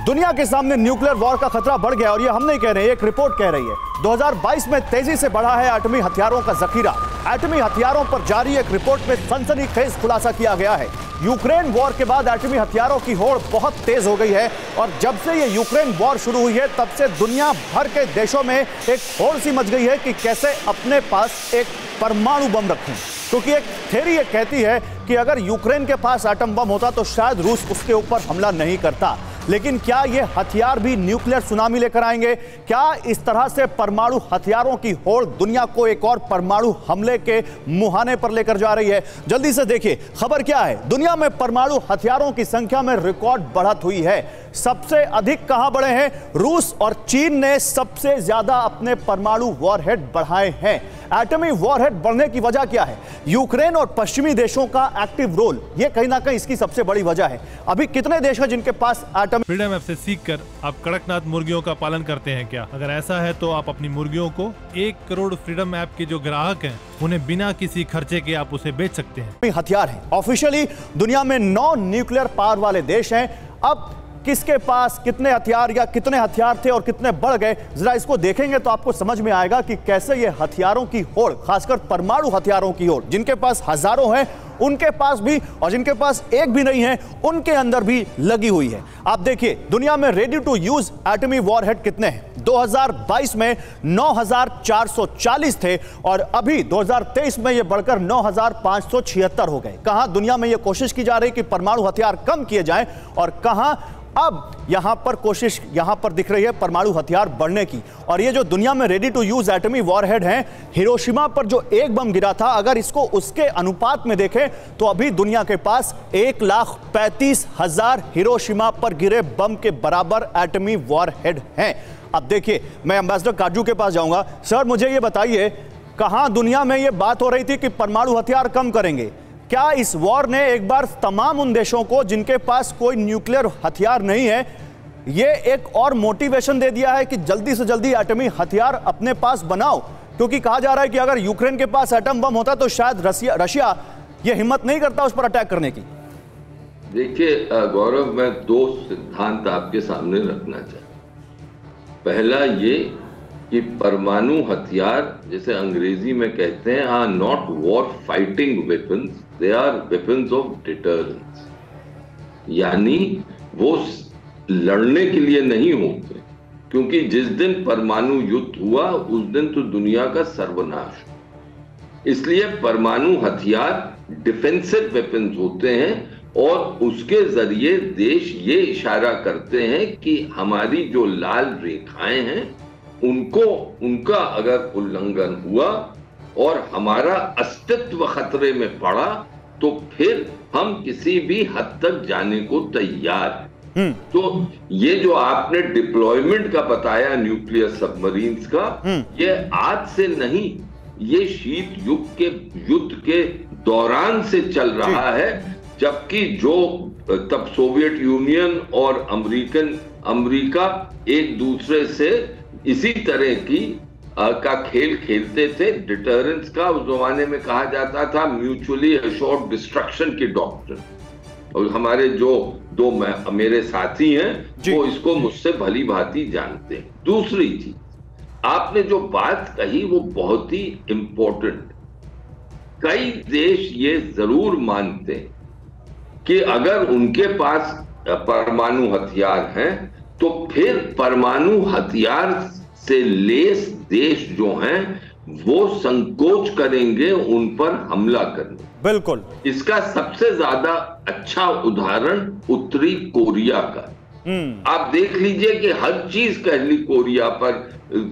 दुनिया के सामने न्यूक्लियर वॉर का खतरा बढ़ गया और ये हम नहीं कह रहे, एक रिपोर्ट कह रही है। 2022 में तेजी से बढ़ा है एटमी हथियारों का जखीरा। एटमी हथियारों पर जारी एक रिपोर्ट में सनसनीखेज खुलासा किया गया है। यूक्रेन वॉर के बाद एटमी हथियारों की होड़ बहुत तेज हो गई है और जब से ये यूक्रेन वॉर शुरू हुई है तब से दुनिया भर के देशों में एक होड़ सी मच गई है कि कैसे अपने पास एक परमाणु बम रखें, क्योंकि एक थ्योरी ये कहती है कि अगर यूक्रेन के पास एटम बम होता तो शायद रूस उसके ऊपर हमला नहीं करता। लेकिन क्या ये हथियार भी न्यूक्लियर सुनामी लेकर आएंगे? क्या इस तरह से परमाणु हथियारों की होड़ दुनिया को एक और परमाणु हमले के मुहाने पर लेकर जा रही है? जल्दी से देखिए खबर क्या है। दुनिया में परमाणु हथियारों की संख्या में रिकॉर्ड बढ़त हुई है। सबसे अधिक कहां बढ़े हैं? रूस और चीन ने सबसे ज्यादा अपने परमाणु वॉरहेड बढ़ाए हैं। एटमी वॉरहेड बढ़ने की वजह क्या है? यूक्रेन और पश्चिमी देशों का एक्टिव रोल, यह कहीं ना कहीं इसकी सबसे बड़ी वजह है। अभी कितने देश हैं जिनके पास एटम? फ्रीडम ऐप से सीखकर आप कड़कनाथ मुर्गियों का पालन करते हैं क्या? अगर ऐसा है तो आप अपनी मुर्गियों को 1 करोड़ फ्रीडम ऐप के जो ग्राहक हैं उन्हें बिना किसी खर्चे के आप उसे बेच सकते हैं। हथियार है ऑफिशियली दुनिया में 9 न्यूक्लियर पावर वाले देश हैं। अब किसके पास कितने हथियार या कितने हथियार थे और कितने बढ़ गए, जरा इसको देखेंगे तो आपको समझ में आएगा कि कैसे ये हथियारों की होड़, खासकर परमाणु हथियारों की होड़, जिनके पास हजारों हैं उनके पास भी और जिनके पास एक भी नहीं है उनके अंदर भी लगी हुई है। आप देखिए दुनिया में रेडी टू यूज एटमी वॉरहेड कितने हैं? 2022 में 9,440 थे और अभी 2023 में ये बढ़कर 9,576 हो गए। कहां दुनिया में ये कोशिश की जा रही कि परमाणु हथियार कम किए जाएं और कहां अब यहां पर कोशिश यहां पर दिख रही है परमाणु हथियार बढ़ने की। और ये जो दुनिया में रेडी टू यूज एटमी वॉरहेड हैं, हिरोशिमा पर जो एक बम गिरा था, अगर इसको उसके अनुपात में देखें तो अभी दुनिया के पास 1,35,000 हिरोशिमा पर गिरे बम के बराबर एटमी वॉरहेड हैं। अब देखिए मैं एम्बेसडर काजू के पास जाऊंगा। सर मुझे ये बताइए, कहां दुनिया में ये बात हो रही थी कि परमाणु हथियार कम करेंगे? क्या इस वॉर ने एक बार तमाम उन देशों को जिनके पास कोई न्यूक्लियर हथियार नहीं है, ये एक और मोटिवेशन दे दिया है कि जल्दी से जल्दी एटमी हथियार अपने पास बनाओ? क्योंकि कहा जा रहा है कि अगर यूक्रेन के पास एटम बम होता तो शायद रशिया ये हिम्मत नहीं करता उस पर अटैक करने की। देखिए गौरव, मैं 2 सिद्धांत आपके सामने रखना चाहता। पहला ये कि परमाणु हथियार, जैसे अंग्रेजी में कहते हैं, are not war fighting weapons, they are weapons of deterrence. यानी वो लड़ने के लिए नहीं होते, क्योंकि जिस दिन परमाणु युद्ध हुआ उस दिन तो दुनिया का सर्वनाश। इसलिए परमाणु हथियार डिफेंसिव वेपन्स होते हैं और उसके जरिए देश ये इशारा करते हैं कि हमारी जो लाल रेखाएं हैं उनका अगर उल्लंघन हुआ और हमारा अस्तित्व खतरे में पड़ा तो फिर हम किसी भी हद तक जाने को तैयार हैं। तो ये जो आपने डिप्लॉयमेंट का बताया न्यूक्लियर सबमरीन्स का, ये आज से नहीं, ये शीत युद्ध के दौरान से चल रहा है। जबकि जो तब सोवियत यूनियन और अमेरिका एक दूसरे से इसी तरह की का खेल खेलते थे, डिटरेंस का। उस जमाने में कहा जाता था म्यूचुअली एश्योर्ड डिस्ट्रक्शन की डॉक्ट्रिन। और हमारे जो 2 मेरे साथी हैं वो इसको मुझसे भली भांति जानते हैं। दूसरी चीज, आपने जो बात कही वो बहुत ही इंपॉर्टेंट। कई देश ये जरूर मानते हैं कि अगर उनके पास परमाणु हथियार हैं तो फिर परमाणु हथियार से लेस देश जो हैं वो संकोच करेंगे उन पर हमला करने। बिल्कुल। इसका सबसे ज्यादा अच्छा उदाहरण उत्तरी कोरिया का। आप देख लीजिए कि हर चीज कहली कोरिया पर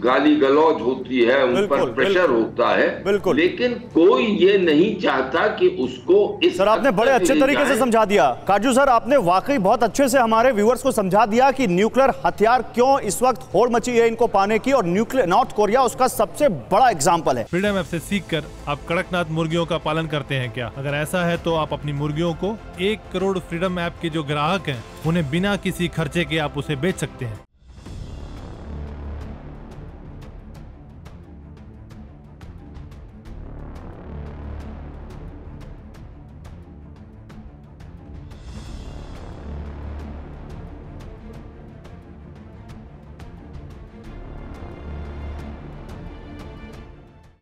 गाली गलौज होती है, उन पर प्रेशर होता है, लेकिन कोई ये नहीं चाहता कि उसको इस सर आपने बड़े अच्छे तरीके से समझा दिया। काजू सर आपने वाकई बहुत अच्छे से हमारे व्यूअर्स को समझा दिया कि न्यूक्लियर हथियार क्यों इस वक्त होड़ मची है इनको पाने की, और न्यूक्लियर नॉर्थ कोरिया उसका सबसे बड़ा एग्जाम्पल है। फ्रीडम ऐप से सीखकर आप कड़कनाथ मुर्गियों का पालन करते हैं क्या? अगर ऐसा है तो आप अपनी मुर्गियों को 1 करोड़ फ्रीडम ऐप के जो ग्राहक हैं उन्हें बिना किसी खर्चे के आप उसे बेच सकते हैं।